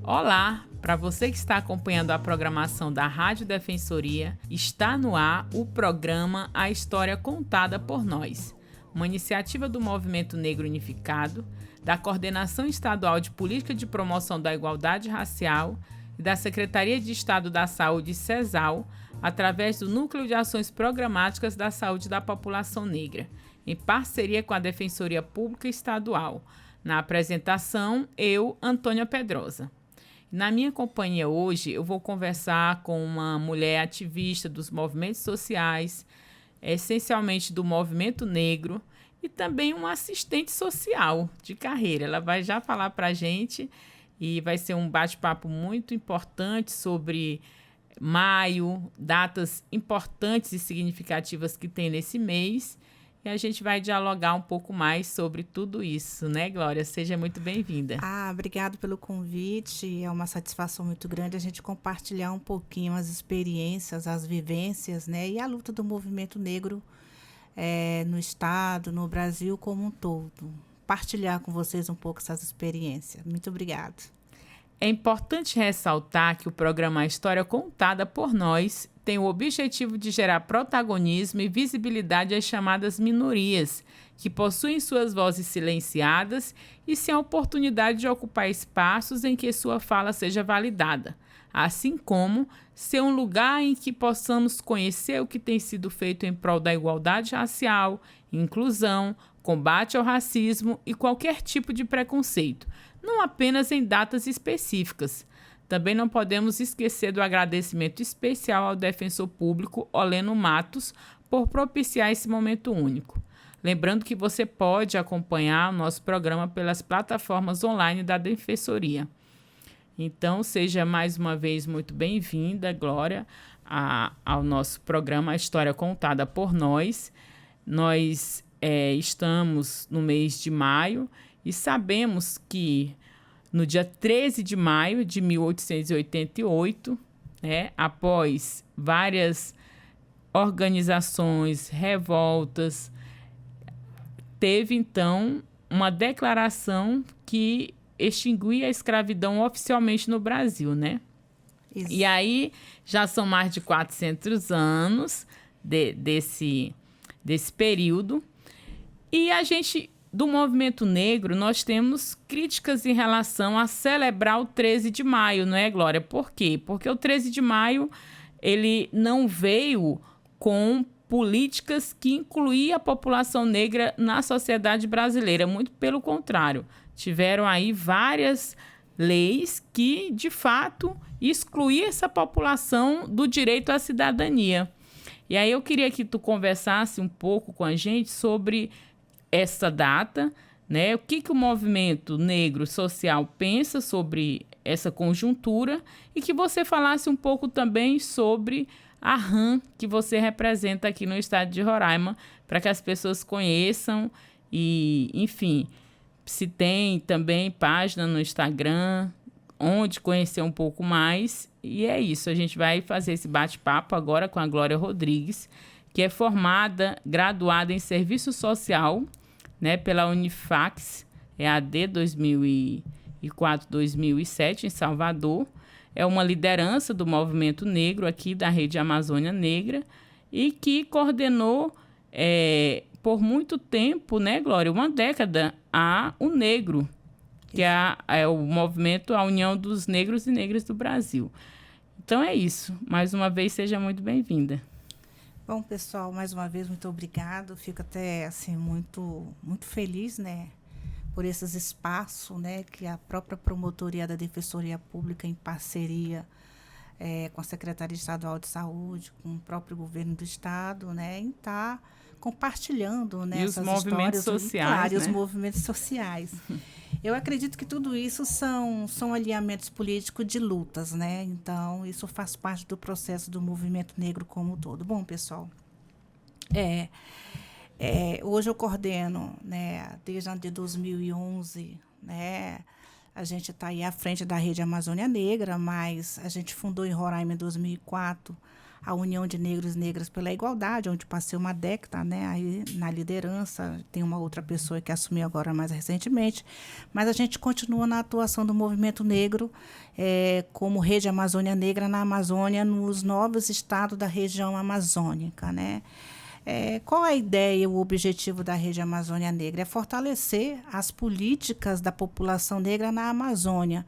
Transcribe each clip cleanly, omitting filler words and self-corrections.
Olá, para você que está acompanhando a programação da Rádio Defensoria, está no ar o programa A História Contada por Nós, uma iniciativa do Movimento Negro Unificado, da Coordenação Estadual de Política de Promoção da Igualdade Racial e da Secretaria de Estado da Saúde, CESAL, através do Núcleo de Ações Programáticas da Saúde da População Negra, em parceria com a Defensoria Pública Estadual. Na apresentação, eu, Antônia Pedrosa. Na minha companhia hoje, eu vou conversar com uma mulher ativista dos movimentos sociais, essencialmente do movimento negro, e também uma assistente social de carreira. Ela vai já falar para a gente e vai ser um bate-papo muito importante sobre maio, datas importantes e significativas que tem nesse mês. E a gente vai dialogar um pouco mais sobre tudo isso, né, Glória? Seja muito bem-vinda. Obrigado pelo convite. É uma satisfação muito grande a gente compartilhar um pouquinho as experiências, as vivências, né? E a luta do movimento negro no Estado, no Brasil como um todo. Partilhar com vocês um pouco essas experiências. Muito obrigada. É importante ressaltar que o programa A História Contada por Nós tem o objetivo de gerar protagonismo e visibilidade às chamadas minorias, que possuem suas vozes silenciadas e sem a oportunidade de ocupar espaços em que sua fala seja validada, assim como ser um lugar em que possamos conhecer o que tem sido feito em prol da igualdade racial, inclusão, combate ao racismo e qualquer tipo de preconceito, não apenas em datas específicas. Também não podemos esquecer do agradecimento especial ao defensor público Oleno Matos por propiciar esse momento único. Lembrando que você pode acompanhar o nosso programa pelas plataformas online da Defensoria. Então, seja mais uma vez muito bem-vinda, Glória, ao nosso programa A História Contada por Nós. Nós estamos no mês de maio e sabemos que no dia 13 de maio de 1888, após várias organizações, revoltas, teve então uma declaração que extinguia a escravidão oficialmente no Brasil, né? Isso. E aí já são mais de 400 anos desse período. E a gente, do movimento negro, nós temos críticas em relação a celebrar o 13 de maio, não é, Glória? Por quê? Porque o 13 de maio ele não veio com políticas que incluíam a população negra na sociedade brasileira. Muito pelo contrário. Tiveram aí várias leis que, de fato, excluíam essa população do direito à cidadania. E aí eu queria que tu conversasse um pouco com a gente sobre essa data, né? O que o movimento negro social pensa sobre essa conjuntura e que você falasse um pouco também sobre a RAM que você representa aqui no estado de Roraima, para que as pessoas conheçam e, enfim, se tem também página no Instagram, onde conhecer um pouco mais. E é isso, a gente vai fazer esse bate-papo agora com a Glória Rodrigues, que é formada, graduada em Serviço Social, né, pela Unifax, EAD 2004-2007, em Salvador. É uma liderança do movimento negro aqui da Rede Amazônia Negra e que coordenou por muito tempo, né, Glória, uma década, o Negro, que é o movimento, a União dos Negros e Negras do Brasil. Então é isso. Mais uma vez, seja muito bem-vinda. Bom, pessoal, mais uma vez, muito obrigado. Fico até assim, muito, muito feliz, né, por esses espaços, né, que a própria Promotoria da Defensoria Pública, em parceria com a Secretaria Estadual de Saúde, com o próprio governo do Estado, né, em estar compartilhando, né, essas histórias. E os movimentos sociais, claro, né? Os movimentos sociais. Eu acredito que tudo isso são alinhamentos políticos de lutas, né? Então, isso faz parte do processo do movimento negro como um todo. Bom, pessoal, hoje eu coordeno, né, desde 2011, né? A gente está aí à frente da Rede Amazônia Negra, mas a gente fundou em Roraima em 2004 a União de Negros e Negras pela Igualdade, onde passei uma década, né, aí na liderança. Tem uma outra pessoa que assumiu agora mais recentemente, mas a gente continua na atuação do movimento negro como Rede Amazônia Negra na Amazônia, nos 9 estados da região amazônica, né? Qual a ideia e o objetivo da Rede Amazônia Negra? É fortalecer as políticas da população negra na Amazônia,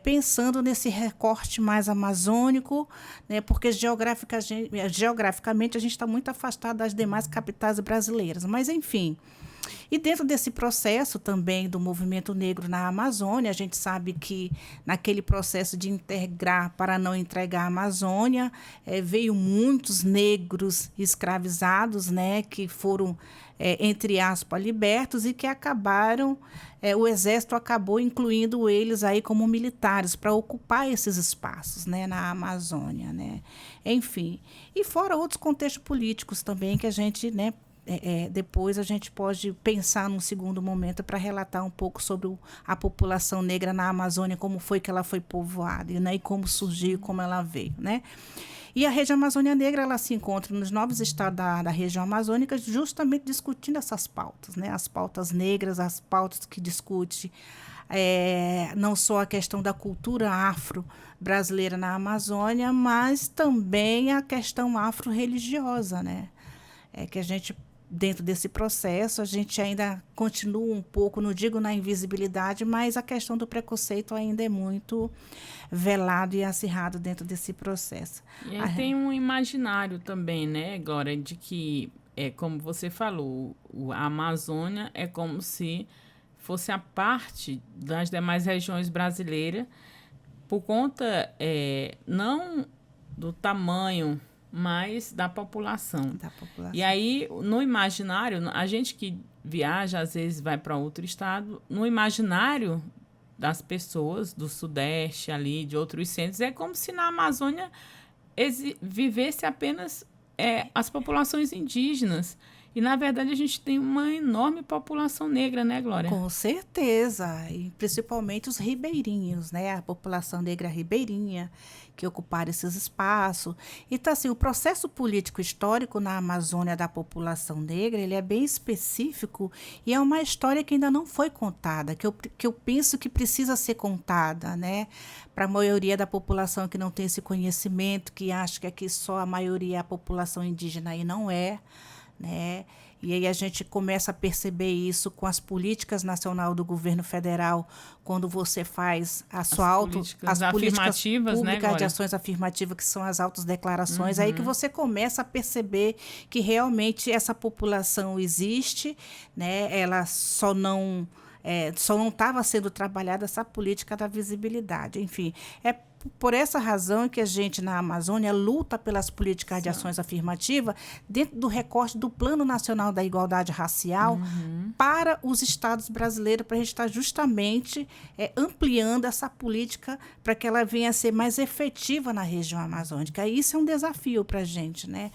pensando nesse recorte mais amazônico, né, porque geograficamente a gente está muito afastado das demais capitais brasileiras. Mas, enfim, e dentro desse processo também do movimento negro na Amazônia, a gente sabe que naquele processo de integrar para não entregar a Amazônia, veio muitos negros escravizados, né, que foram, entre aspas, libertos e que acabaram, o Exército acabou incluindo eles aí como militares para ocupar esses espaços, né, na Amazônia, né? Enfim, e fora outros contextos políticos também que a gente, né, depois a gente pode pensar num segundo momento para relatar um pouco sobre a população negra na Amazônia, como foi que ela foi povoada, né, e como surgiu, como ela veio, né? E a Rede Amazônia Negra, ela se encontra nos 9 estados da região amazônica, justamente discutindo essas pautas, né? As pautas negras, as pautas que discutem não só a questão da cultura afro-brasileira na Amazônia, mas também a questão afro-religiosa, né? Que a gente, dentro desse processo, a gente ainda continua um pouco, não digo na invisibilidade, mas a questão do preconceito ainda é muito velado e acirrado dentro desse processo. E aí tem um imaginário também, né, Glória, de que, como você falou, a Amazônia é como se fosse a parte das demais regiões brasileiras, por conta não do tamanho, mas da população. E aí, no imaginário, a gente que viaja, às vezes vai para outro estado, no imaginário das pessoas do Sudeste, ali, de outros centros, é como se na Amazônia vivesse apenas as populações indígenas. E, na verdade, a gente tem uma enorme população negra, né, Glória? Com certeza, e principalmente os ribeirinhos, né? A população negra ribeirinha, que ocuparam esses espaços. Então, assim, o processo político histórico na Amazônia da população negra, ele é bem específico e é uma história que ainda não foi contada, que eu penso que precisa ser contada, né? Para a maioria da população que não tem esse conhecimento, que acha que aqui só a maioria é a população indígena, e não é, né? E aí a gente começa a perceber isso com as políticas nacional do governo federal, quando você faz as políticas afirmativas, públicas, né, de ações afirmativas, que são as autodeclarações, aí que você começa a perceber que realmente essa população existe, né? Ela só não estava sendo trabalhada essa política da visibilidade. Enfim, é por essa razão que a gente, na Amazônia, luta pelas políticas de ações afirmativas dentro do recorte do Plano Nacional da Igualdade Racial para os estados brasileiros, para a gente estar justamente ampliando essa política para que ela venha a ser mais efetiva na região amazônica. E isso é um desafio para a gente, né?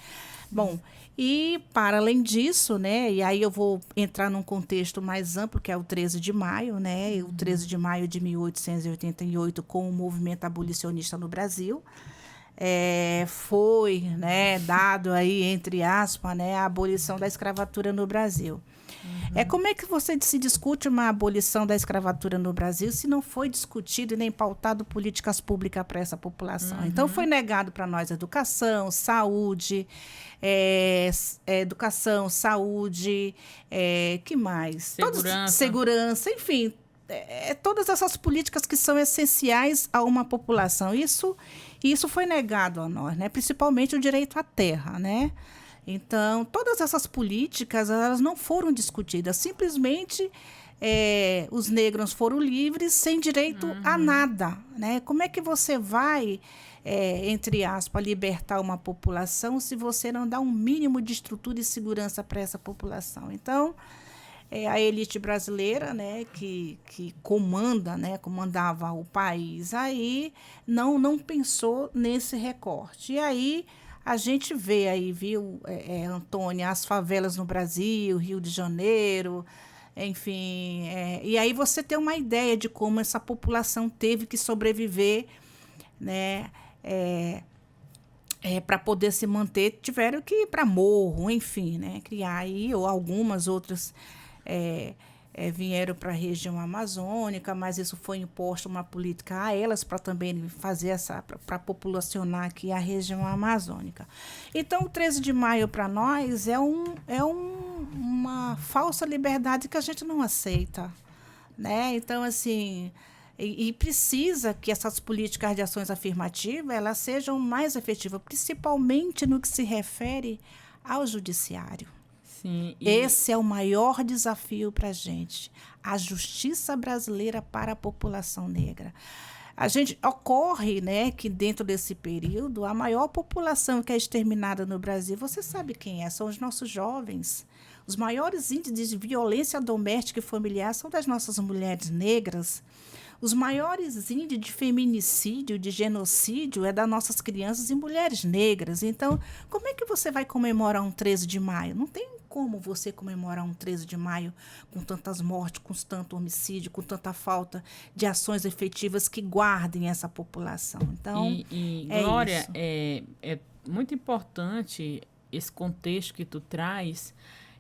Bom, e para além disso, né, e aí eu vou entrar num contexto mais amplo, que é o 13 de maio, né, o 13 de maio de 1888, com o movimento abolicionista no Brasil, foi, né, dado aí, entre aspas, né, a abolição da escravatura no Brasil. Como é que você se discute uma abolição da escravatura no Brasil se não foi discutido e nem pautado políticas públicas para essa população? Então, foi negado para nós educação, saúde, que mais? Segurança, enfim, todas essas políticas que são essenciais a uma população. Isso foi negado a nós, né? Principalmente o direito à terra, né? Então, todas essas políticas, elas não foram discutidas. Simplesmente, os negros foram livres, sem direito a nada, né? Como é que você vai, entre aspas, libertar uma população se você não dá um mínimo de estrutura e segurança para essa população? Então, a elite brasileira, né, que comandava o país, aí não pensou nesse recorte. E aí a gente vê aí, viu, Antônia, as favelas no Brasil, Rio de Janeiro, enfim, e aí você tem uma ideia de como essa população teve que sobreviver, né, para poder se manter, tiveram que ir para Morro, enfim, né? Criar aí, ou algumas outras vieram para a região amazônica, mas isso foi imposto uma política a elas para também fazer para populacionar aqui a região amazônica. Então, o 13 de maio para nós uma falsa liberdade que a gente não aceita, né? Então, assim, e precisa que essas políticas de ações afirmativas elas sejam mais efetivas, principalmente no que se refere ao judiciário. Sim, Esse é o maior desafio para a gente, a justiça brasileira para a população negra. Ocorre, né, que dentro desse período, a maior população que é exterminada no Brasil, você sabe quem é? São os nossos jovens. Os maiores índices de violência doméstica e familiar são das nossas mulheres negras. Os maiores índices de feminicídio, de genocídio, é das nossas crianças e mulheres negras. Então, como é que você vai comemorar um 13 de maio? Não tem como você comemorar um 13 de maio com tantas mortes, com tanto homicídio, com tanta falta de ações efetivas que guardem essa população. Então, Glória, isso. É muito importante esse contexto que tu traz,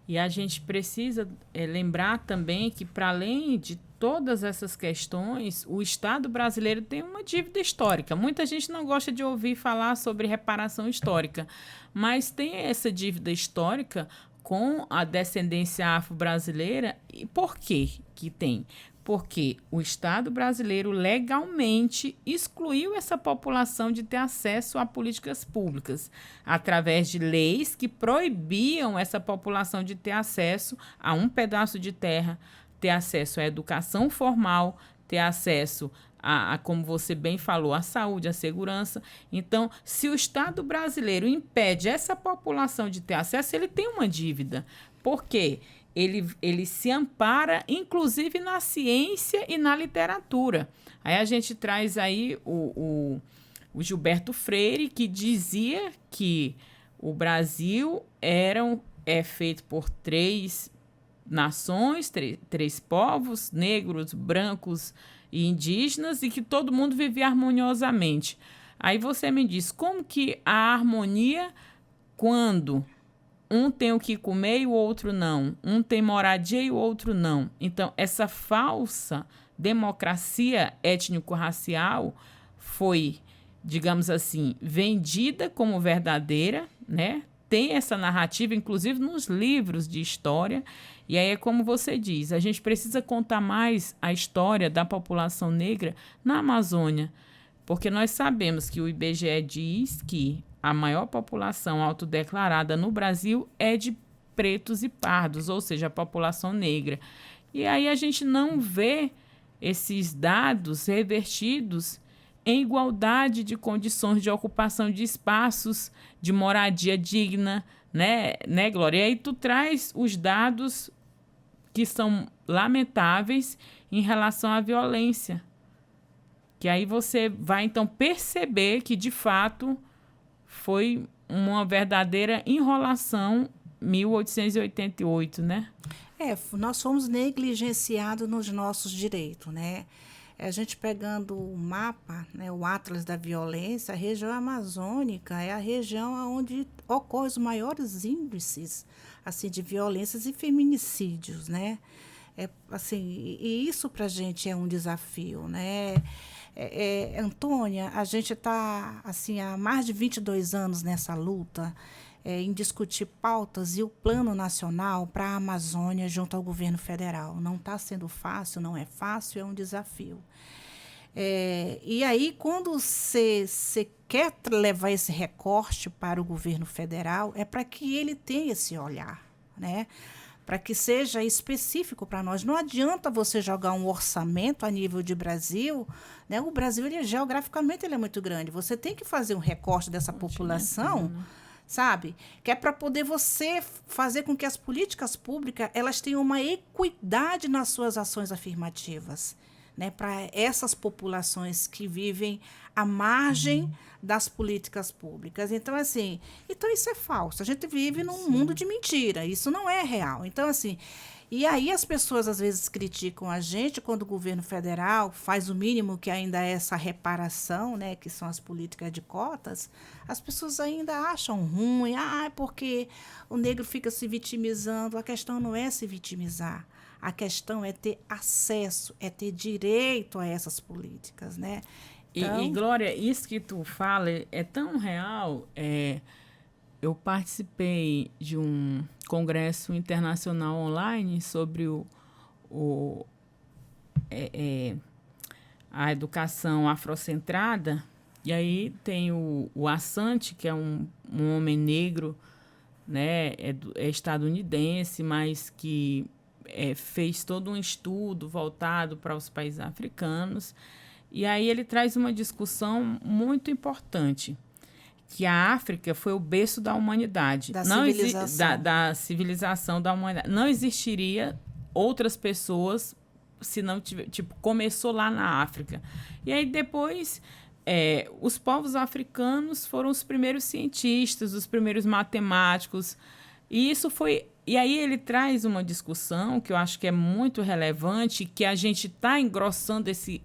e a gente precisa lembrar também que, para além de todas essas questões, o Estado brasileiro tem uma dívida histórica. Muita gente não gosta de ouvir falar sobre reparação histórica, mas tem essa dívida histórica com a descendência afro-brasileira. E por quê que tem? Porque o Estado brasileiro legalmente excluiu essa população de ter acesso a políticas públicas, através de leis que proibiam essa população de ter acesso a um pedaço de terra, ter acesso à educação formal, ter acesso a, como você bem falou, à saúde, à segurança. Então, se o Estado brasileiro impede essa população de ter acesso, ele tem uma dívida. Por quê? Ele se ampara, inclusive, na ciência e na literatura. Aí a gente traz aí o Gilberto Freire, que dizia que o Brasil é feito por três nações, três povos, negros, brancos e indígenas, e que todo mundo vivia harmoniosamente. Aí você me diz, como que a harmonia, quando um tem o que comer e o outro não, um tem moradia e o outro não? Então, essa falsa democracia étnico-racial foi, digamos assim, vendida como verdadeira, né? Tem essa narrativa, inclusive nos livros de história. E aí é como você diz, a gente precisa contar mais a história da população negra na Amazônia, porque nós sabemos que o IBGE diz que a maior população autodeclarada no Brasil é de pretos e pardos, ou seja, a população negra. E aí a gente não vê esses dados revertidos em igualdade de condições de ocupação de espaços, de moradia digna, né, Glória? E aí tu traz os dados que são lamentáveis em relação à violência. Que aí você vai, então, perceber que, de fato, foi uma verdadeira enrolação 1888, né? Nós fomos negligenciados nos nossos direitos, né? A gente pegando o mapa, né, o Atlas da Violência, a região amazônica é a região onde ocorrem os maiores índices assim, de violências e feminicídios, né? E isso para a gente é um desafio, né? Antônia, a gente está assim, há mais de 22 anos nessa luta em discutir pautas e o plano nacional para a Amazônia junto ao governo federal. Não está sendo fácil, não é fácil, é um desafio. E aí, quando você quer levar esse recorte para o governo federal, é para que ele tenha esse olhar, né? Para que seja específico para nós. Não adianta você jogar um orçamento a nível de Brasil, né? O Brasil, geograficamente, ele é muito grande. Você tem que fazer um recorte dessa população, sabe? Que é para poder você fazer com que as políticas públicas elas tenham uma equidade nas suas ações afirmativas, né, para essas populações que vivem à margem das políticas públicas. Então, isso é falso. A gente vive num mundo de mentira. Isso não é real. Então, E aí as pessoas às vezes criticam a gente quando o governo federal faz o mínimo, que ainda é essa reparação, né, que são as políticas de cotas. As pessoas ainda acham ruim, porque o negro fica se vitimizando. A questão não é se vitimizar. A questão é ter acesso, é ter direito a essas políticas, né? Então... E Glória, isso que tu fala é tão real. Eu participei de um congresso internacional online sobre a educação afrocentrada. E aí tem o Asante, que é um homem negro, né, é estadunidense, mas que fez todo um estudo voltado para os países africanos. E aí ele traz uma discussão muito importante, que a África foi o berço da humanidade. Da civilização da humanidade. Não existiria outras pessoas se não tiver... Tipo, começou lá na África. E aí depois... os povos africanos foram os primeiros cientistas, os primeiros matemáticos. E isso foi... E aí ele traz uma discussão que eu acho que é muito relevante, que a gente está engrossando esse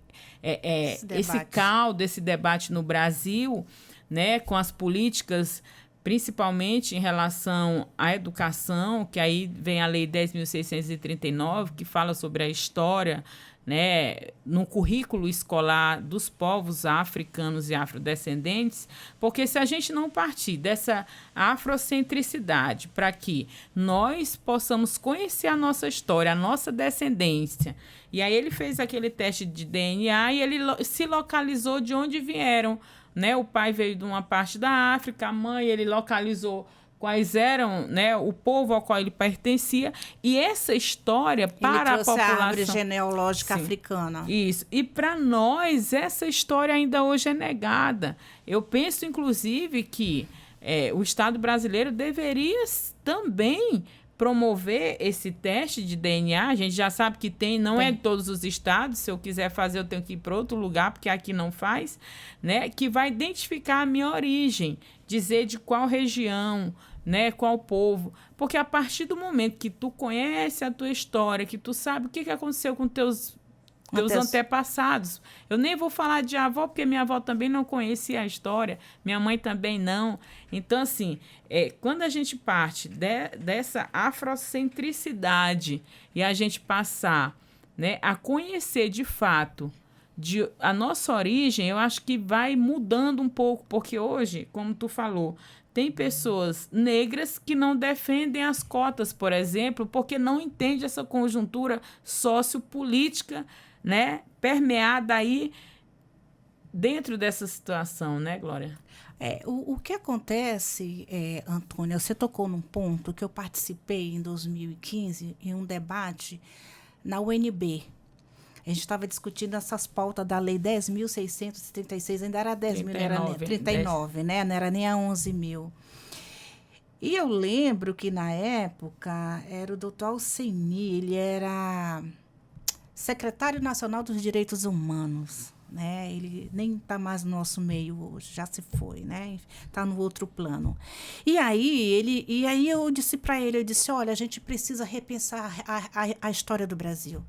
caldo, esse debate no Brasil, né, com as políticas, principalmente em relação à educação, que aí vem a Lei 10.639, que fala sobre a história, né, no currículo escolar dos povos africanos e afrodescendentes, porque se a gente não partir dessa afrocentricidade para que nós possamos conhecer a nossa história, a nossa descendência, e aí ele fez aquele teste de DNA e ele se localizou de onde vieram, né? O pai veio de uma parte da África, a mãe ele localizou quais eram, né, o povo ao qual ele pertencia, e essa história para a população... a árvore genealógica africana. Isso. E para nós, essa história ainda hoje é negada. Eu penso, inclusive, que o Estado brasileiro deveria também promover esse teste de DNA. A gente já sabe que não é em todos os estados. Se eu quiser fazer, eu tenho que ir para outro lugar, porque aqui não faz, né? Que vai identificar a minha origem, dizer de qual região, né, qual povo. Porque a partir do momento que tu conhece a tua história, que tu sabe o que aconteceu com teus antepassados. Eu nem vou falar de avó, porque minha avó também não conhecia a história, minha mãe também não. Então, assim, quando a gente parte dessa afrocentricidade e a gente passar, né, a conhecer de fato a nossa origem, eu acho que vai mudando um pouco, porque hoje, como tu falou, tem pessoas negras que não defendem as cotas, por exemplo, porque não entendem essa conjuntura sociopolítica, né, permeada aí dentro dessa situação, né, Glória? O que acontece, Antônia, você tocou num ponto que eu participei em 2015 em um debate na UNB. A gente estava discutindo essas pautas da Lei 10.636, ainda era 10 mil, era 39, né? Não era nem a 11 mil. E eu lembro que, na época, era o doutor Alceni, ele era secretário nacional dos direitos humanos, né? Ele nem está mais no nosso meio hoje, já se foi, né? Está no outro plano. E aí eu disse para ele, olha, a gente precisa repensar a história do Brasil.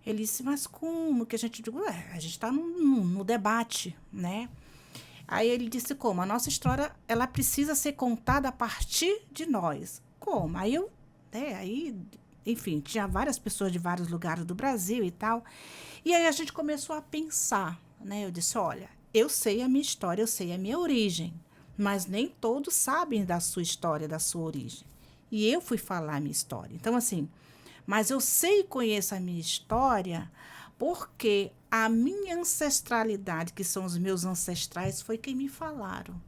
Ele disse, mas como que a gente... a gente está no debate, né? Aí ele disse, como? A nossa história, ela precisa ser contada a partir de nós. Como? Aí enfim, tinha várias pessoas de vários lugares do Brasil e tal. E aí a gente começou a pensar, né? Eu disse, olha, eu sei a minha história, eu sei a minha origem, mas nem todos sabem da sua história, da sua origem. E eu fui falar a minha história. Então, assim... Mas eu sei e conheço a minha história porque a minha ancestralidade, que são os meus ancestrais, foi quem me falaram.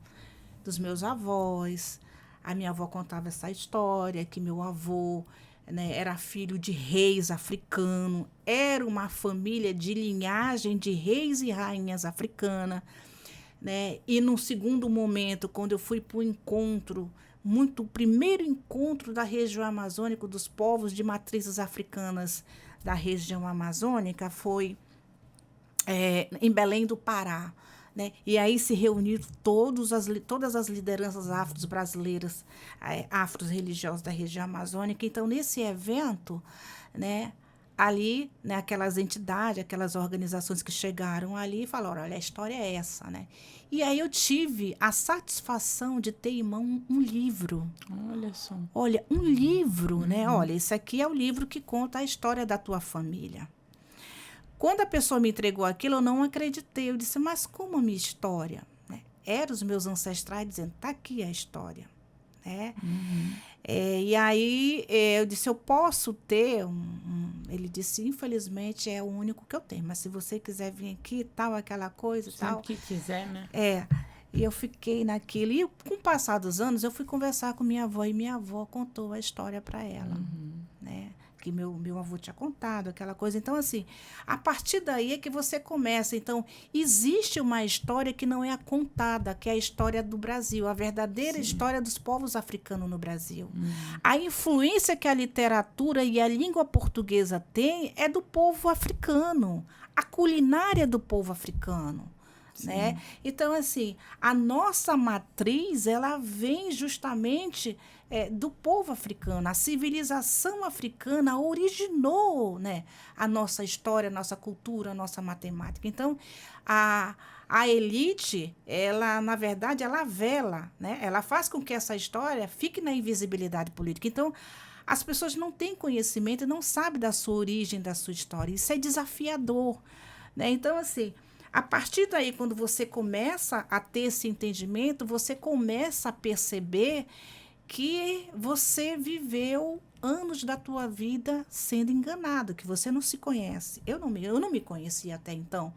Dos meus avós. A minha avó contava essa história, que meu avô, né, era filho de reis africanos. Era uma família de linhagem de reis e rainhas africanas. Né? E no segundo momento, quando eu fui para o encontro... o primeiro encontro da região amazônica, dos povos de matrizes africanas da região amazônica, foi em Belém do Pará, né? E aí se reuniram todas as lideranças afros brasileiras, afros religiosas da região amazônica. Então, nesse evento, né, ali, né, aquelas entidades, aquelas organizações que chegaram ali falaram, olha, a história é essa, né? E aí eu tive a satisfação de ter em mão um livro. Olha só. Olha, um livro, né? Olha, esse aqui é o livro que conta a história da tua família. Quando a pessoa me entregou aquilo, eu não acreditei. Eu disse, mas como a minha história? Né? Eram os meus ancestrais dizendo, tá aqui a história. Né? E aí eu disse, eu posso ter Ele disse, infelizmente é o único que eu tenho, mas se você quiser vir aqui, tal, aquela coisa, sempre tal. que quiser, né? E eu fiquei naquilo. E com o passar dos anos, eu fui conversar com minha avó, e minha avó contou a história para ela, né? Que meu avô tinha contado, aquela coisa. Então, assim, a partir daí é que você começa. Então, existe uma história que não é a contada, que é a história do Brasil, a verdadeira história dos povos africanos no Brasil. A influência que a literatura e a língua portuguesa tem é do povo africano, a culinária do povo africano. Né? Então, assim, a nossa matriz, ela vem justamente do povo africano. A civilização africana originou, né, a nossa história, a nossa cultura, a nossa matemática. Então, a elite, ela, na verdade, ela vela, né? Ela faz com que essa história fique na invisibilidade política. Então, as pessoas não têm conhecimento e não sabem da sua origem, da sua história. Isso é desafiador, né? Então, assim, a partir daí, quando você começa a ter esse entendimento, você começa a perceber que você viveu anos da tua vida sendo enganado, que você não se conhece. Eu não me conhecia até então.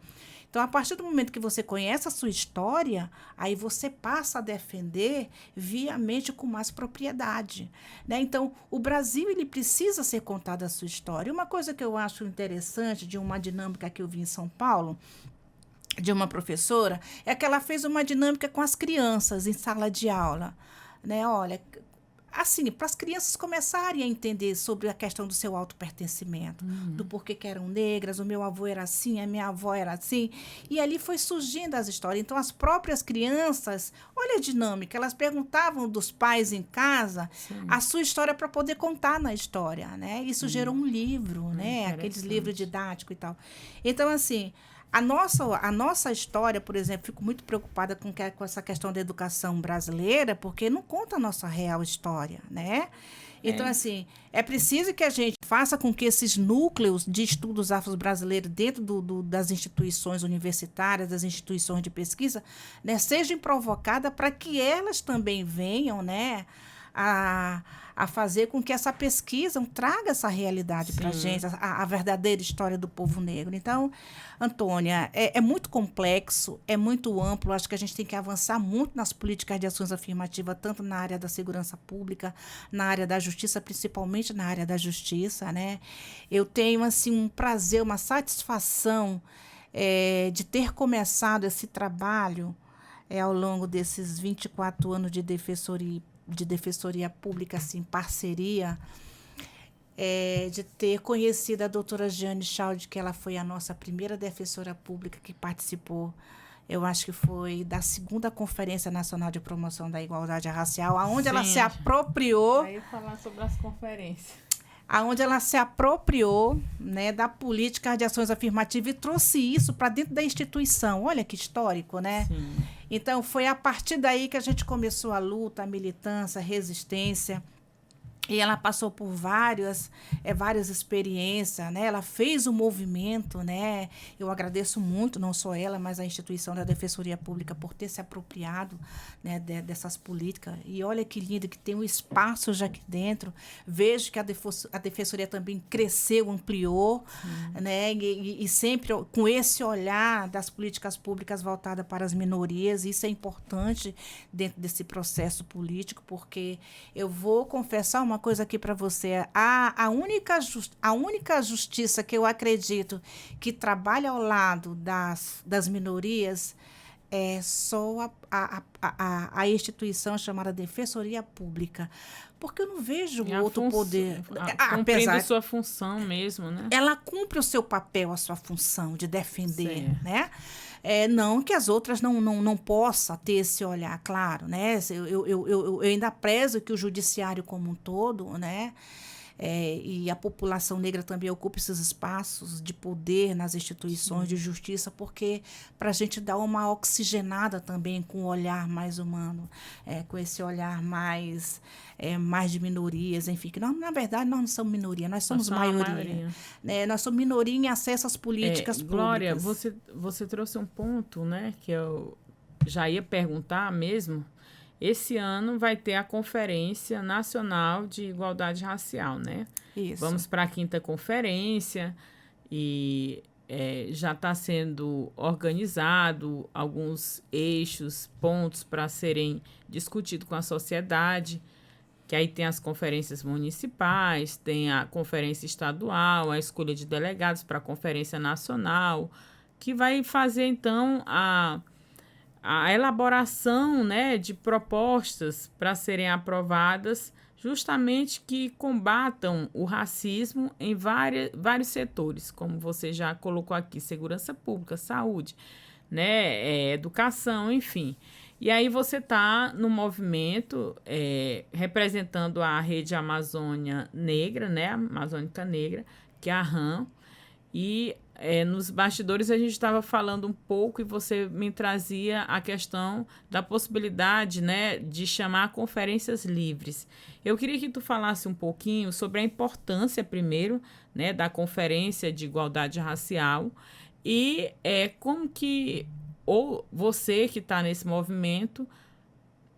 Então, a partir do momento que você conhece a sua história, aí você passa a defender viamente com mais propriedade, né? Então, o Brasil, ele precisa ser contado a sua história. Uma coisa que eu acho interessante de uma dinâmica que eu vi em São Paulo, de uma professora, é que ela fez uma dinâmica com as crianças em sala de aula, né? Olha, assim, para as crianças começarem a entender sobre a questão do seu autopertencimento, do porquê que eram negras, o meu avô era assim, a minha avó era assim, e ali foi surgindo as histórias. Então, as próprias crianças, olha a dinâmica, elas perguntavam dos pais em casa a sua história para poder contar na história, né? Isso gerou um livro, né? Aqueles livros didáticos e tal. Então, assim, a nossa história, por exemplo, fico muito preocupada com essa questão da educação brasileira, porque não conta a nossa real história, né? Então, assim, é preciso que a gente faça com que esses núcleos de estudos afro-brasileiros dentro das instituições universitárias, das instituições de pesquisa, né, sejam provocadas para que elas também venham, né, a fazer com que essa pesquisa traga essa realidade para a gente, a verdadeira história do povo negro. Então, Antônia, é muito complexo, é muito amplo. Acho que a gente tem que avançar muito nas políticas de ações afirmativas, tanto na área da segurança pública, na área da justiça, principalmente na área da justiça, né? Eu tenho, assim, um prazer, uma satisfação de ter começado esse trabalho ao longo desses 24 anos de defensoria pública, assim, parceria, de ter conhecido a doutora Jeane Chalde, que ela foi a nossa primeira defensora pública que participou, eu acho que foi da 2ª Conferência Nacional de Promoção da Igualdade Racial, onde ela se apropriou... Aí eu falar sobre as conferências. Onde ela se apropriou, né, da política de ações afirmativas e trouxe isso para dentro da instituição. Olha que histórico, né? Sim. Então, foi a partir daí que a gente começou a luta, a militância, a resistência. E ela passou por várias experiências, né? Ela fez um movimento, né? Eu agradeço muito, não só ela, mas a instituição da Defensoria Pública por ter se apropriado, né, dessas políticas. E olha que lindo, que tem um espaço já aqui dentro. Vejo que a Defensoria também cresceu, ampliou, né? E sempre com esse olhar das políticas públicas voltadas para as minorias. Isso é importante dentro desse processo político, porque eu vou confessar uma coisa aqui para você. A única justiça que eu acredito que trabalha ao lado das minorias é só a instituição chamada Defensoria Pública, porque eu não vejo outro poder. Cumprindo sua função mesmo, né? Ela cumpre o seu papel, a sua função de defender, né? Não que as outras não possam ter esse olhar, claro, né? Eu ainda prezo que o judiciário como um todo, né? E a população negra também ocupa esses espaços de poder nas instituições de justiça, porque para a gente dar uma oxigenada também com um olhar mais humano, com esse olhar mais de minorias, enfim, que nós, na verdade, nós não somos minoria, nós somos maioria. Né? Nós somos minoria em acesso às políticas públicas. Glória, você trouxe um ponto, né, que eu já ia perguntar mesmo. Esse ano vai ter a Conferência Nacional de Igualdade Racial, né? Isso. Vamos para a 5ª conferência e já está sendo organizado alguns eixos, pontos para serem discutidos com a sociedade, que aí tem as conferências municipais, tem a conferência estadual, a escolha de delegados para a Conferência Nacional, que vai fazer, então, a elaboração, né, de propostas para serem aprovadas, justamente que combatam o racismo em vários setores, como você já colocou aqui, segurança pública, saúde, né, educação, enfim. E aí você está no movimento representando a Rede Amazônia Negra, né, Amazônica Negra, que é a RAM, e nos bastidores a gente estava falando um pouco e você me trazia a questão da possibilidade, né, de chamar conferências livres. Eu queria que tu falasse um pouquinho sobre a importância, primeiro, né, da Conferência de Igualdade Racial e como que ou você que está nesse movimento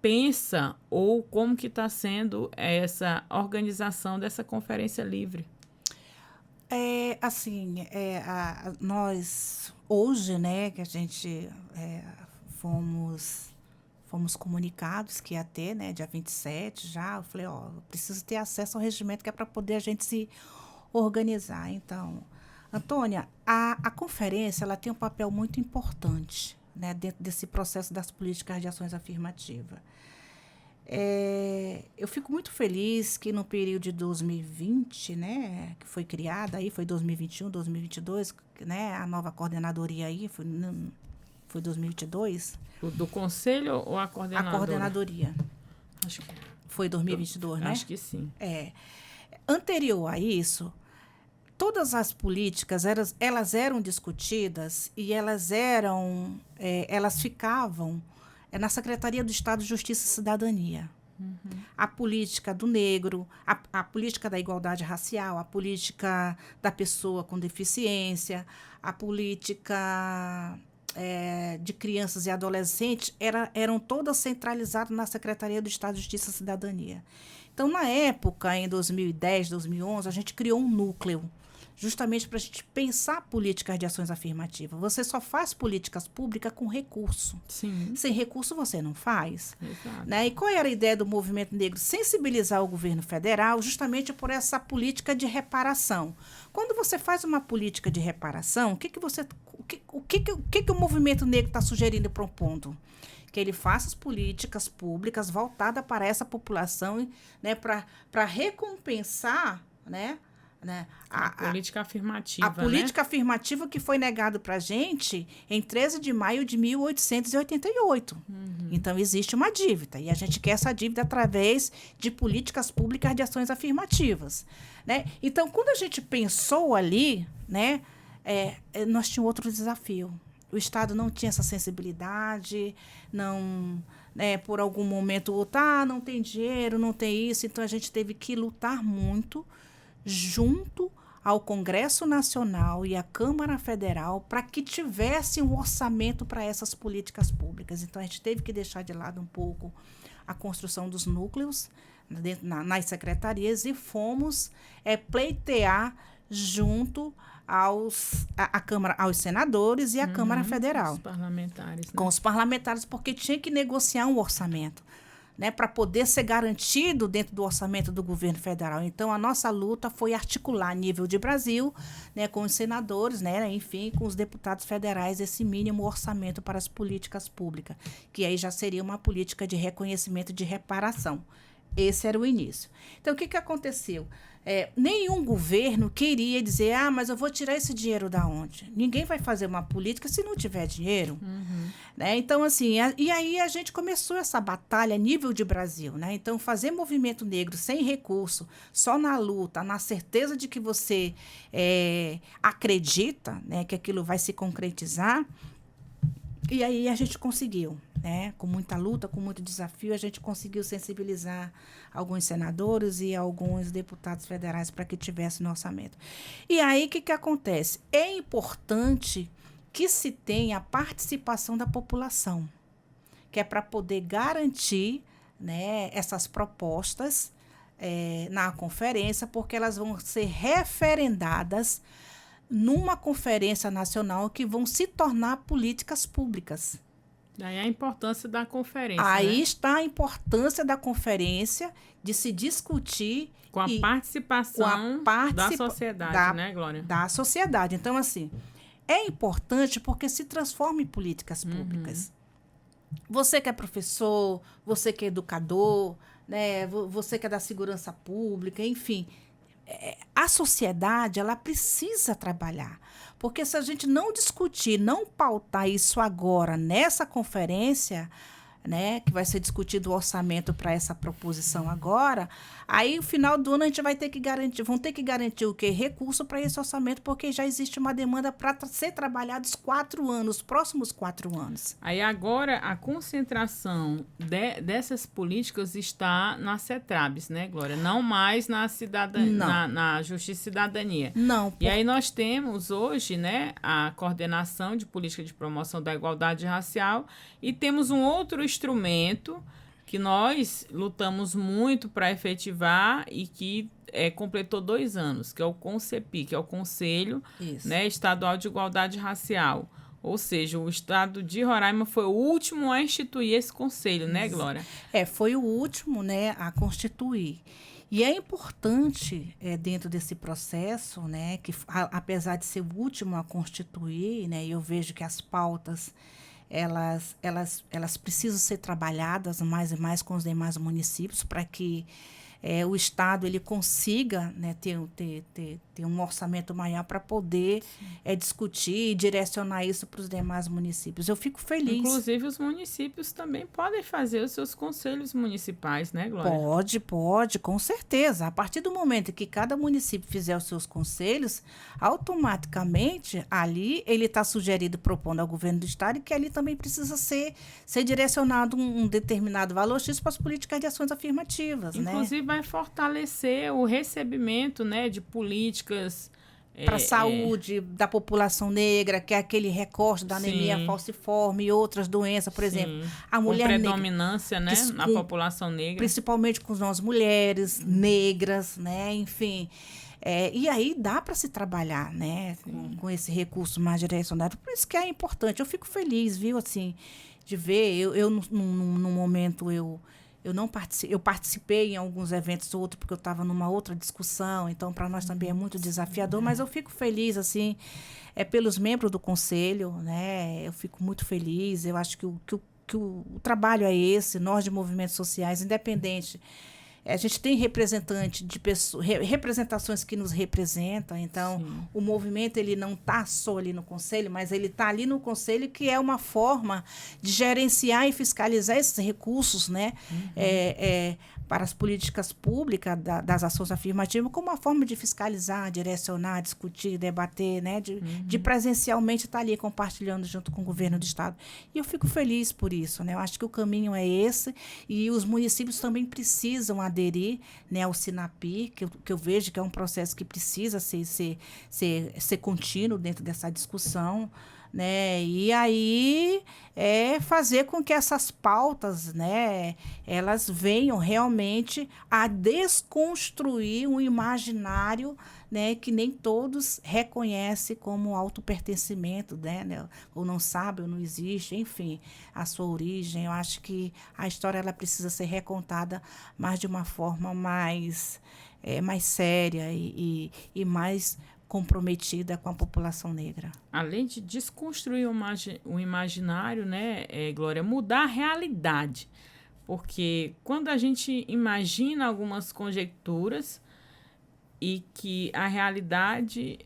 pensa ou como que está sendo essa organização dessa conferência livre. Nós, hoje, né, que a gente fomos comunicados que ia ter, né, dia 27 já, eu falei, eu preciso ter acesso ao regimento que é para poder a gente se organizar. Então, Antônia, a conferência, ela tem um papel muito importante, né, dentro desse processo das políticas de ações afirmativas. Eu fico muito feliz que no período de 2020, né, que foi criada, aí foi 2021, 2022, né, a nova coordenadoria aí, foi 2022. Do conselho ou a coordenadora? A coordenadoria. Acho que foi 2022, né? Acho que sim. Anterior a isso, todas as políticas, elas eram discutidas e elas ficavam na Secretaria do Estado de Justiça e Cidadania. Uhum. A política do negro, a política da igualdade racial, a política da pessoa com deficiência, a política de crianças e adolescentes, eram todas centralizadas na Secretaria do Estado de Justiça e Cidadania. Então, na época, em 2010, 2011, a gente criou um núcleo, justamente para a gente pensar políticas de ações afirmativas. Você só faz políticas públicas com recurso. Sim. Sem recurso você não faz. Exato. Né? E qual era a ideia do movimento negro? Sensibilizar o governo federal justamente por essa política de reparação. Quando você faz uma política de reparação, o que o movimento negro está sugerindo e propondo? Que ele faça as políticas públicas voltadas para essa população, né, para recompensar, né, a política afirmativa. A política afirmativa que foi negada para a gente em 13 de maio de 1888. Uhum. Então, existe uma dívida. E a gente quer essa dívida através de políticas públicas de ações afirmativas. Né? Então, quando a gente pensou ali, né, nós tínhamos outro desafio. O Estado não tinha essa sensibilidade, não... por algum momento, não tem dinheiro, não tem isso. Então, a gente teve que lutar muito junto ao Congresso Nacional e à Câmara Federal para que tivesse um orçamento para essas políticas públicas. Então, a gente teve que deixar de lado um pouco a construção dos núcleos nas secretarias e fomos pleitear junto à Câmara, aos senadores e à Câmara Federal. Os parlamentares. Né? Com os parlamentares, porque tinha que negociar um orçamento. né, para poder ser garantido dentro do orçamento do governo federal. Então, a nossa luta foi articular a nível de Brasil, né, com os senadores, né, enfim, com os deputados federais, esse mínimo orçamento para as políticas públicas, que aí já seria uma política de reconhecimento de reparação. Esse era o início. Então, o que aconteceu? Nenhum governo queria dizer, mas eu vou tirar esse dinheiro da onde? Ninguém vai fazer uma política se não tiver dinheiro. Né? Então, assim, e aí a gente começou essa batalha a nível de Brasil. Né? Então, fazer movimento negro sem recurso, só na luta, na certeza de que você acredita, né, que aquilo vai se concretizar. E aí a gente conseguiu, né? Com muita luta, com muito desafio, a gente conseguiu sensibilizar alguns senadores e alguns deputados federais para que tivesse no orçamento. E aí, o que acontece? É importante que se tenha a participação da população, que é para poder garantir, né, essas propostas na conferência, porque elas vão ser referendadas numa conferência nacional que vão se tornar políticas públicas. Daí a importância da conferência. Aí né? está a importância da conferência de se discutir com a participação da sociedade, né, Glória? Da sociedade. Então, assim, é importante porque se transforma em políticas públicas. Você que é professor, você que é educador, né, você que é da segurança pública, enfim, a sociedade, ela precisa trabalhar. Porque se a gente não discutir, não pautar isso agora nessa conferência, né, que vai ser discutido o orçamento para essa proposição agora, aí no final do ano a gente vai ter que garantir, vão ter que garantir o quê? Recurso para esse orçamento, porque já existe uma demanda para ser trabalhado os 4 anos, os próximos 4 anos. Aí agora a concentração dessas políticas está na CETRABS, né, Glória? Não mais na Justiça e Cidadania. Não. E aí nós temos hoje, né, a coordenação de política de promoção da igualdade racial e temos um outro instrumento que nós lutamos muito para efetivar e que completou 2 anos, que é o CONCEPI, que é o Conselho, né, Estadual de Igualdade Racial. Ou seja, o estado de Roraima foi o último a instituir esse conselho, né, Glória? Foi o último, né, a constituir. E é importante, dentro desse processo, né, que apesar de ser o último a constituir, né, eu vejo que as pautas elas precisam ser trabalhadas mais e mais com os demais municípios para que o Estado ele consiga, né, ter um orçamento maior para poder discutir e direcionar isso para os demais municípios. Eu fico feliz. Inclusive, os municípios também podem fazer os seus conselhos municipais, né, Glória? Pode, com certeza. A partir do momento que cada município fizer os seus conselhos, automaticamente, ali, ele está sugerido, propondo ao governo do Estado, que ali também precisa ser direcionado um determinado valor X para as políticas de ações afirmativas. Inclusive, né? Vai fortalecer o recebimento, né, de políticas para a saúde da população negra, que é aquele recorte da anemia falciforme e outras doenças, por exemplo. A mulher com predominância, negra, né, na população negra. Principalmente com nós mulheres negras, né, enfim. E aí dá para se trabalhar, né, com esse recurso mais direcionado. Por isso que é importante. Eu fico feliz, viu, assim, de ver. Eu no momento, eu participei em alguns eventos outros porque eu estava numa outra discussão, então para nós também é muito desafiador, mas eu fico feliz assim, pelos membros do conselho, né? Eu fico muito feliz. Eu acho que o trabalho é esse, nós de movimentos sociais, independente. A gente tem representações que nos representam, então o movimento ele não está só ali no conselho, mas ele está ali no conselho, que é uma forma de gerenciar e fiscalizar esses recursos, né, para as políticas públicas das ações afirmativas, como uma forma de fiscalizar, direcionar, discutir, debater, né, de presencialmente estar ali compartilhando junto com o governo do Estado. E eu fico feliz por isso, né? Eu acho que o caminho é esse, e os municípios também precisam aderir, né, ao SINAPI, que eu vejo que é um processo que precisa ser contínuo dentro dessa discussão, né? E aí fazer com que essas pautas, né, elas venham realmente a desconstruir um imaginário, né, que nem todos reconhecem como autopertencimento, né, ou não sabe, ou não existe, enfim, a sua origem. Eu acho que a história ela precisa ser recontada, mas de uma forma mais séria e mais comprometida com a população negra. Além de desconstruir o imaginário, né, Glória, mudar a realidade. Porque quando a gente imagina algumas conjecturas e que a realidade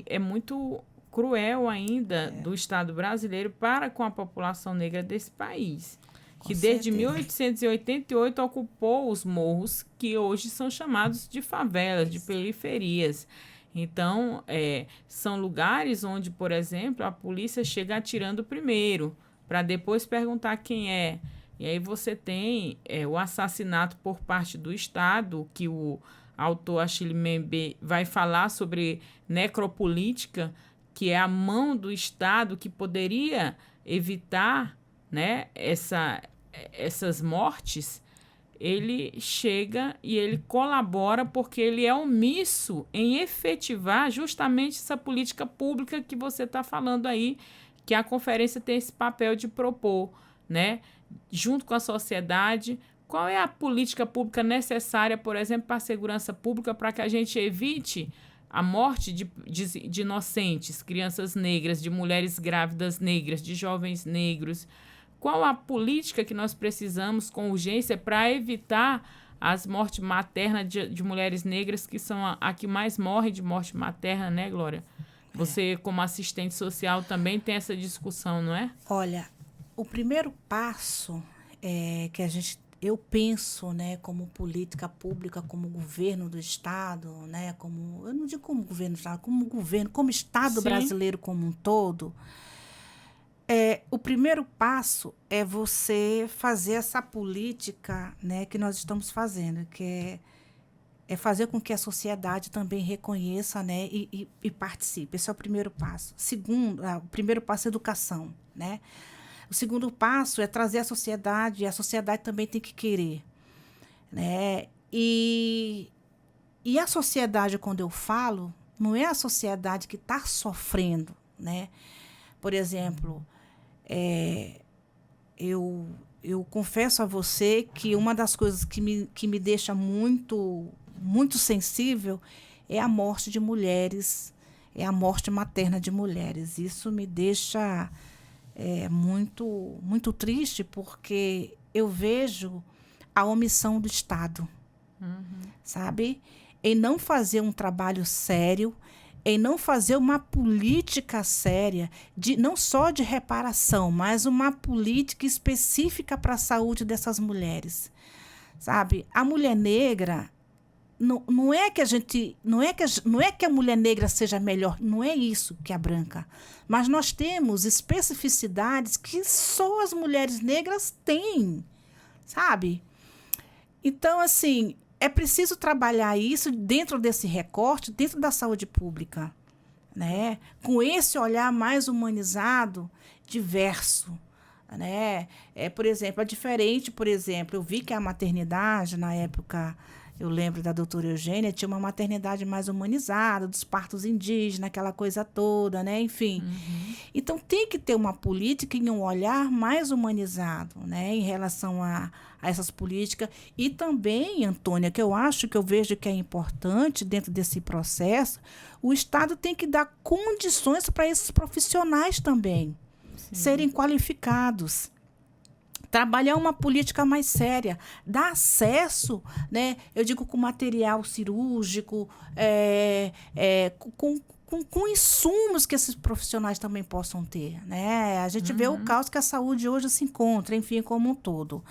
é muito cruel ainda do Estado brasileiro para com a população negra desse país, que desde 1888 ocupou os morros que hoje são chamados de favelas, de periferias. Então, são lugares onde, por exemplo, a polícia chega atirando primeiro, para depois perguntar quem é. E aí você tem o assassinato por parte do Estado, que o autor Achille Mbembe vai falar sobre necropolítica, que é a mão do Estado que poderia evitar, né, essas mortes. Ele chega e ele colabora porque ele é omisso em efetivar justamente essa política pública que você está falando aí, que a conferência tem esse papel de propor, né, junto com a sociedade. Qual é a política pública necessária, por exemplo, para a segurança pública, para que a gente evite a morte de inocentes, crianças negras, de mulheres grávidas negras, de jovens negros? Qual a política que nós precisamos com urgência para evitar as mortes maternas de mulheres negras, que são a que mais morre de morte materna, né, Glória? Você, como assistente social, também tem essa discussão, não é? Olha, o primeiro passo que eu penso, né, como política pública, como governo do Estado, né, eu não digo como governo do Estado, como Estado Sim. brasileiro como um todo. O primeiro passo é você fazer essa política, né, que nós estamos fazendo, que é fazer com que a sociedade também reconheça, né, e participe. Esse é o primeiro passo. O primeiro passo é educação, né? O segundo passo é trazer a sociedade, e a sociedade também tem que querer, né? E a sociedade, quando eu falo, não é a sociedade que está sofrendo, né? Por exemplo, eu confesso a você que uma das coisas que me deixa muito, muito sensível é a morte de mulheres, é a morte materna de mulheres. Isso me deixa muito, muito triste, porque eu vejo a omissão do Estado, sabe? Em não fazer um trabalho sério, em não fazer uma política séria, não só de reparação, mas uma política específica para a saúde dessas mulheres, sabe? A mulher negra não é que a mulher negra seja melhor, não é isso que a branca, mas nós temos especificidades que só as mulheres negras têm, sabe? Então, assim, é preciso trabalhar isso dentro desse recorte, dentro da saúde pública, né? Com esse olhar mais humanizado, diverso, né? Por exemplo, é diferente, por exemplo, eu vi que a maternidade, na época, eu lembro da doutora Eugênia, tinha uma maternidade mais humanizada, dos partos indígenas, aquela coisa toda, né? Enfim. Então, tem que ter uma política e um olhar mais humanizado, né? Em relação a essas políticas. E também, Antônia, que eu vejo que é importante dentro desse processo, o Estado tem que dar condições para esses profissionais também serem qualificados. Trabalhar uma política mais séria, dar acesso, né? Eu digo com material cirúrgico, com insumos que esses profissionais também possam ter, né? A gente vê o caos que a saúde hoje se encontra, enfim, como um todo,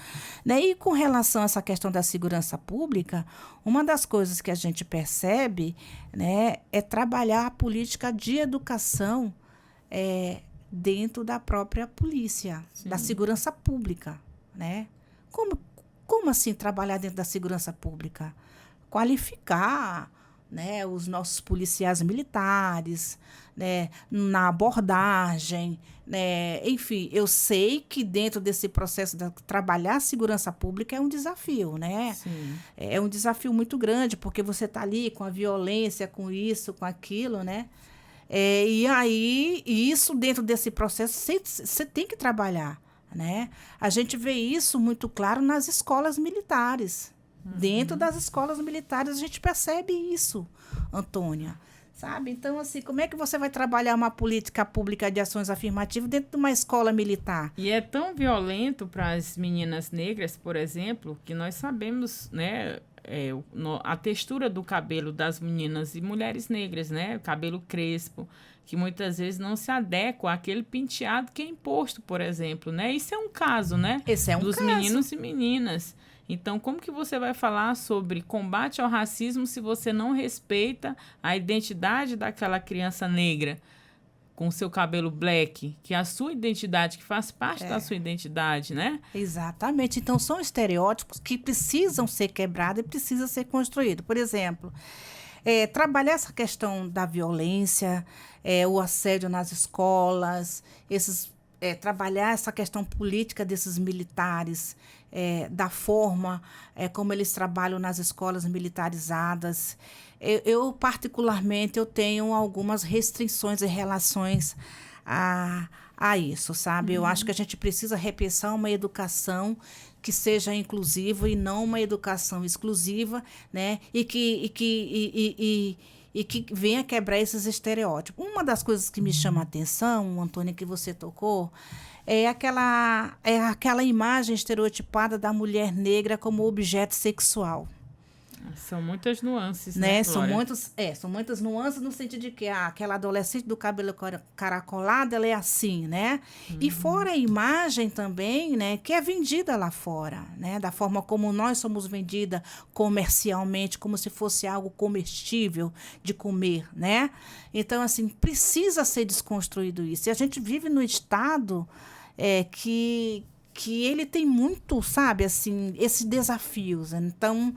né? E com relação a essa questão da segurança pública, uma das coisas que a gente percebe, né, é trabalhar a política de educação dentro da própria polícia, da segurança pública, né? Como assim trabalhar dentro da segurança pública? Qualificar, né, os nossos policiais militares, né, na abordagem, né, enfim, eu sei que dentro desse processo de trabalhar a segurança pública é um desafio, né? Sim. É um desafio muito grande, porque você está ali com a violência, com isso, com aquilo, né? E aí, isso dentro desse processo, você tem que trabalhar, né? A gente vê isso muito claro nas escolas militares. Dentro das escolas militares, a gente percebe isso, Antônia. Sabe? Então, assim, como é que você vai trabalhar uma política pública de ações afirmativas dentro de uma escola militar? E é tão violento para as meninas negras, por exemplo, que nós sabemos, né, a textura do cabelo das meninas e mulheres negras, né, o cabelo crespo, que muitas vezes não se adequa àquele penteado que é imposto, por exemplo, né? Isso é um caso, né? Esse é um dos caso. meninos e meninas. Então, como que você vai falar sobre combate ao racismo se você não respeita a identidade daquela criança negra com seu cabelo black, que é a sua identidade, que faz parte da sua identidade, né? Exatamente. Então, são estereótipos que precisam ser quebrados e precisam ser construídos. Por exemplo, trabalhar essa questão da violência, o assédio nas escolas, trabalhar essa questão política desses militares, da forma como eles trabalham nas escolas militarizadas. Eu particularmente, eu tenho algumas restrições em relações a isso, sabe? Eu acho que a gente precisa repensar uma educação que seja inclusiva e não uma educação exclusiva, né? E que venha quebrar esses estereótipos. Uma das coisas que me chama a atenção, Antônia, que você tocou, é aquela imagem estereotipada da mulher negra como objeto sexual. São muitas nuances, né? São muitas nuances no sentido de que aquela adolescente do cabelo caracolado, ela é assim, né? E fora a imagem também, né, que é vendida lá fora, né? Da forma como nós somos vendida comercialmente, como se fosse algo comestível de comer, né? Então, assim, precisa ser desconstruído isso. E a gente vive no estado que ele tem muito, sabe, assim, esses desafios. Então,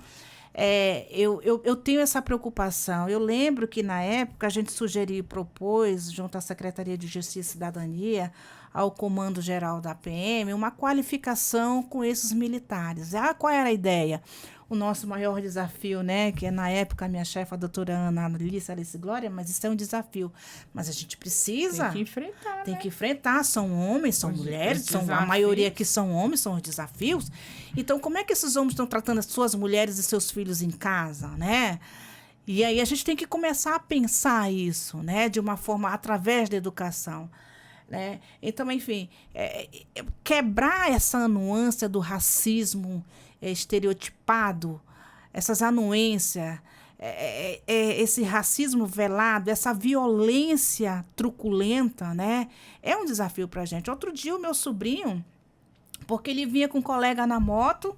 eu tenho essa preocupação. Eu lembro que, na época, a gente sugeriu e propôs, junto à Secretaria de Justiça e Cidadania, ao Comando Geral da PM, uma qualificação com esses militares. Qual era a ideia? O nosso maior desafio, né, que na época a minha chefe, a doutora Ana Alice Glória, mas isso é um desafio. Mas a gente precisa... Tem que enfrentar, Tem que enfrentar. São homens, são mulheres, a maioria que são homens, são os desafios. Então, como é que esses homens estão tratando as suas mulheres e seus filhos em casa, né? E aí a gente tem que começar a pensar isso, né, de uma forma, através da educação. Né? Então, enfim, quebrar essa nuance do racismo estereotipado, essas anuências, esse racismo velado, essa violência truculenta, né? É um desafio para a gente. Outro dia, o meu sobrinho, porque ele vinha com um colega na moto,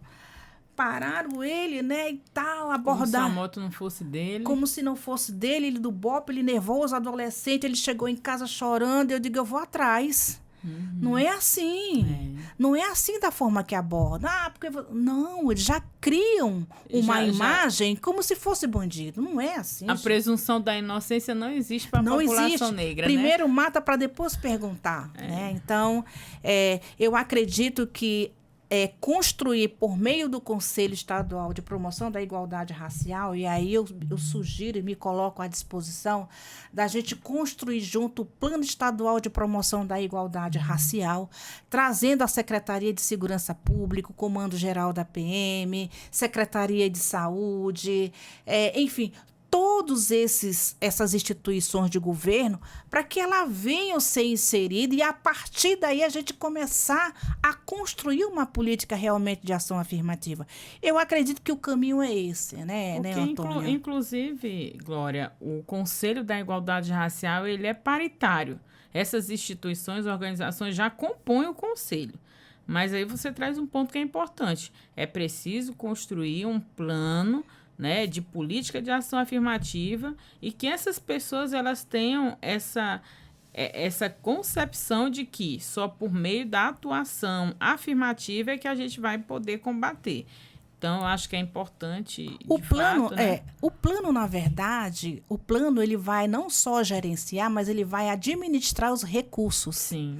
pararam ele, né, e tal, abordar. Como se a moto não fosse dele. Como se não fosse dele, ele do BOP, ele nervoso, adolescente, ele chegou em casa chorando, eu digo, eu vou atrás. Não é assim. Não é assim da forma que aborda. Porque... Não, eles já criam uma imagem como se fosse bandido. Não é assim. A presunção da inocência não existe para a população negra, Primeiro né? mata para depois perguntar. Né? Então, eu acredito que construir por meio do Conselho Estadual de Promoção da Igualdade Racial, e aí eu sugiro e me coloco à disposição da gente construir junto o Plano Estadual de Promoção da Igualdade Racial, trazendo a Secretaria de Segurança Pública, o Comando Geral da PM, Secretaria de Saúde, enfim, todas essas instituições de governo, para que ela venham ser inserida e, a partir daí, a gente começar a construir uma política realmente de ação afirmativa. Eu acredito que o caminho é esse, né, Antônia? Inclusive, Glória, o Conselho da Igualdade Racial, ele é paritário. Essas instituições, organizações já compõem o Conselho. Mas aí você traz um ponto que é importante. É preciso construir um plano, né, de política de ação afirmativa, e que essas pessoas elas tenham essa concepção de que só por meio da atuação afirmativa é que a gente vai poder combater. Então, eu acho que é importante, O plano, fato, né? o plano, na verdade, o plano ele vai não só gerenciar, mas ele vai administrar os recursos. Sim.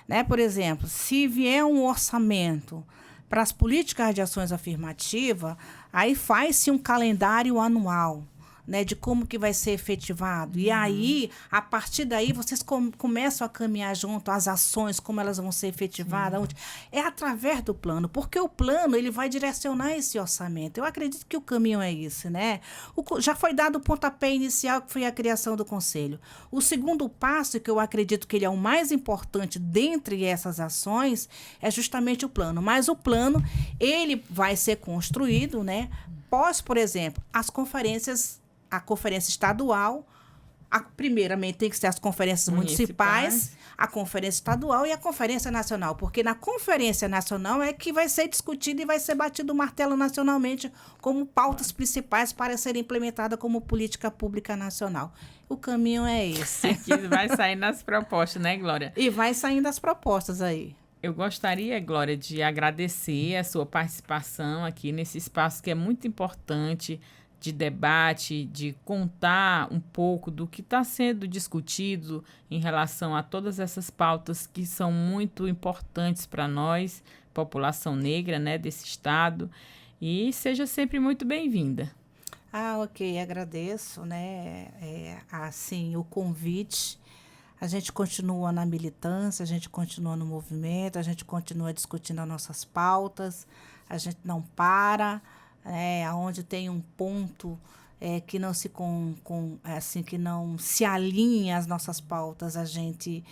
Né? Por exemplo, se vier um orçamento para as políticas de ações afirmativas, aí faz-se um calendário anual, né, de como que vai ser efetivado. E aí, a partir daí, vocês começam a caminhar junto as ações, como elas vão ser efetivadas. É através do plano, porque o plano ele vai direcionar esse orçamento. Eu acredito que o caminho é esse, né? Já foi dado o pontapé inicial, que foi a criação do conselho. O segundo passo, que eu acredito que ele é o mais importante dentre essas ações, é justamente o plano. Mas o plano, ele vai ser construído, né? Por exemplo, a conferência estadual, primeiramente tem que ser as conferências municipais, a conferência estadual e a conferência nacional, porque na conferência nacional é que vai ser discutido e vai ser batido o martelo nacionalmente como pautas principais para serem implementadas como política pública nacional. O caminho é esse. Que vai sair nas propostas, né, Glória? E vai saindo as propostas aí. Eu gostaria, Glória, de agradecer a sua participação aqui nesse espaço que é muito importante, de debate, de contar um pouco do que está sendo discutido em relação a todas essas pautas que são muito importantes para nós, população negra, né, desse estado. E seja sempre muito bem-vinda. Ok, agradeço, né, assim, o convite. A gente continua na militância, a gente continua no movimento, a gente continua discutindo as nossas pautas, a gente não para. Onde tem um ponto que não se que não se alinha às nossas pautas, a gente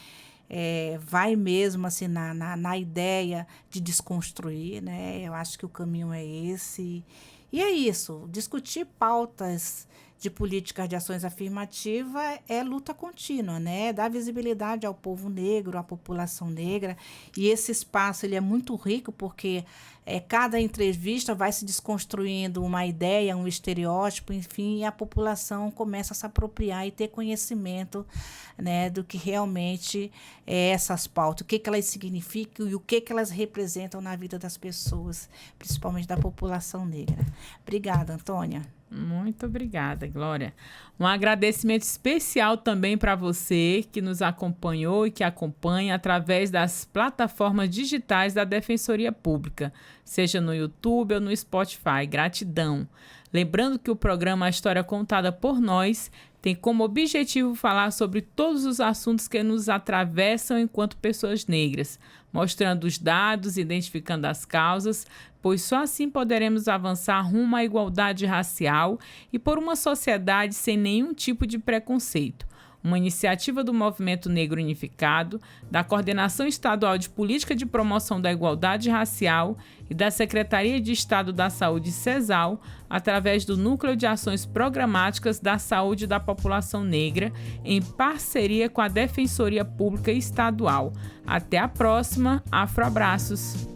vai mesmo assim na ideia de desconstruir, né? Eu acho que o caminho é esse. E é isso, discutir pautas de políticas de ações afirmativas é luta contínua, né? Dar visibilidade ao povo negro, à população negra. E esse espaço ele é muito rico porque cada entrevista vai se desconstruindo uma ideia, um estereótipo, enfim, e a população começa a se apropriar e ter conhecimento, né, do que realmente é essas pautas, o que elas significam e o que elas representam na vida das pessoas, principalmente da população negra. Obrigada, Antônia. Muito obrigada, Glória. Um agradecimento especial também para você que nos acompanhou e que acompanha através das plataformas digitais da Defensoria Pública, seja no YouTube ou no Spotify. Gratidão. Lembrando que o programa A História Contada por Nós tem como objetivo falar sobre todos os assuntos que nos atravessam enquanto pessoas negras, mostrando os dados, identificando as causas, pois só assim poderemos avançar rumo à igualdade racial e por uma sociedade sem nenhum tipo de preconceito. Uma iniciativa do Movimento Negro Unificado, da Coordenação Estadual de Política de Promoção da Igualdade Racial e da Secretaria de Estado da Saúde, CESAL, através do Núcleo de Ações Programáticas da Saúde da População Negra, em parceria com a Defensoria Pública Estadual. Até a próxima. Afroabraços.